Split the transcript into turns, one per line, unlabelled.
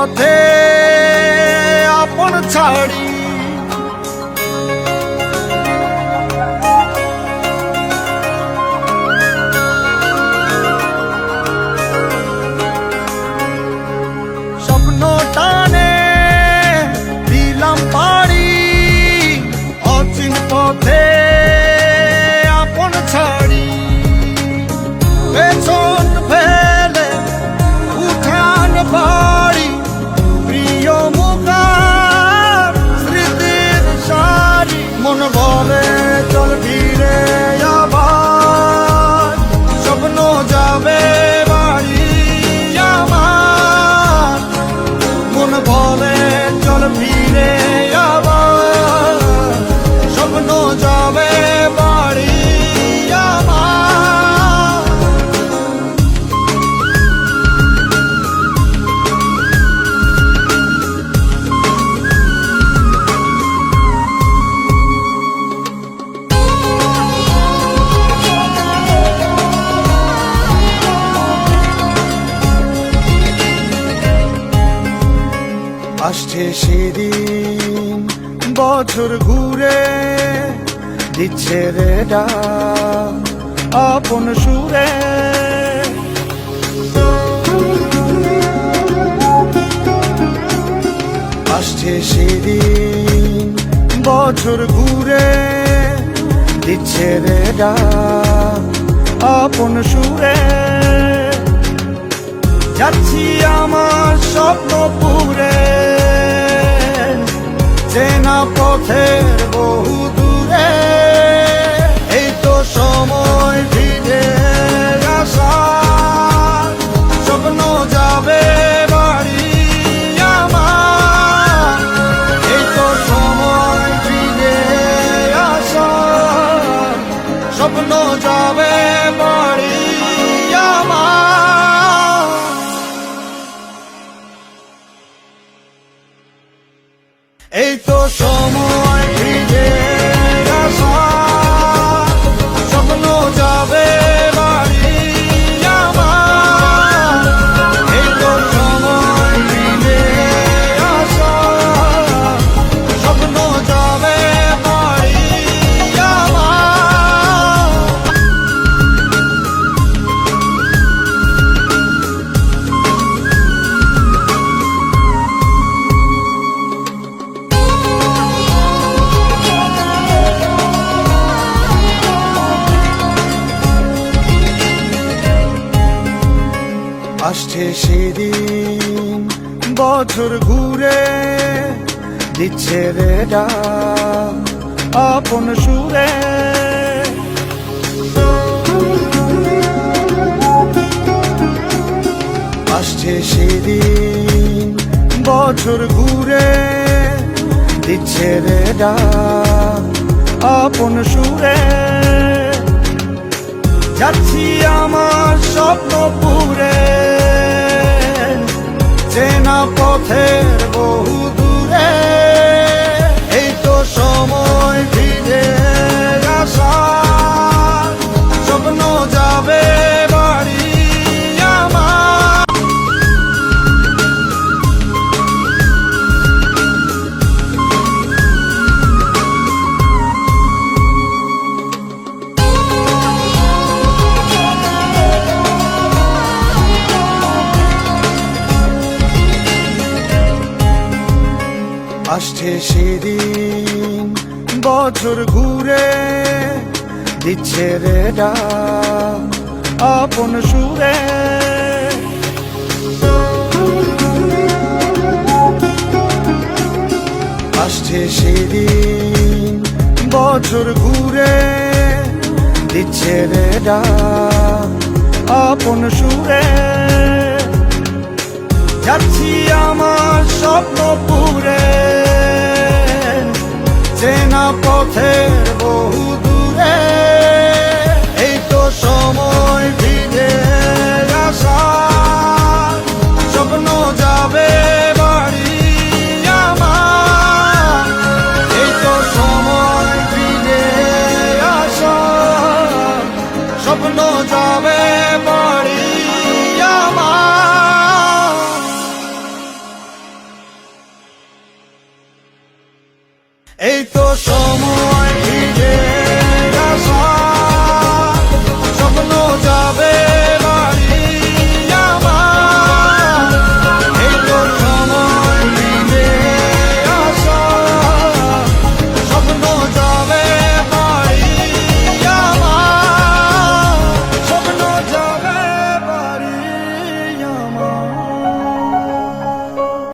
পথে আপন ছাড়ি স্বপ্ন টানে দিলাম পাড়ি অচিন পথে আপন ছাড়ি পেছন ফেলে উঠান বাড়ি প্রিয় মুখার স্মৃতির সারি মন বলে চল ফিরে আবার স্বপ্ন যাবে বাড়ি আমার মন বলে চল ফিরে আবার স্বপ্ন যাবে বাড়ি আমার আসছে সেদিন বছর ঘুরে দিচ্ছে রে ডাক আপন সুরে আসছে সেদিন বছর ঘুরে দিচ্ছে রে ডাক আপন সুরে যাচ্ছি আমার স্বপ্ন পুরে চেনা পথের বহু দূরে এই তো সময় ফিরে আসা স্বপ্ন যাবে বাড়ি আমার এই তো সময় ফিরে আসা স্বপ্ন যাবে বাড়ি আমার এই তো সময় ফিরে আসা স্বপ্ন যাবে বাড়ি আমার এই তো সময় ফিরে আসা স্বপ্ন যাবে বাড়ি আমার আসছে সেদিন বছর ঘুরে দিচ্ছে রে ডাক আপন সুরে আসছে সেদিন বছর ঘুরে দিচ্ছে রে ডাক আপন সুরে যাচ্ছি আমার স্বপ্ন পুরে চেনা পথের বহু দূরে এই তো সময় ফিরে আসা স্বপ্ন যাবে বাড়ি আমার আসছে সেদিন বছর ঘুরে দিচ্ছে রে ডাক আপন সুরে আসছে সেদিন বছর ঘুরে দিচ্ছে রে ডাক আপন সুরে যাচ্ছি আমার স্বপ্ন পুরে চেনা পথের বহু দূরে এই তো সময় ফিরে আসা স্বপ্ন যাবে বাড়ি আমার এই তো সময় ফিরে আসা স্বপ্ন যাবে বাড়ি আমার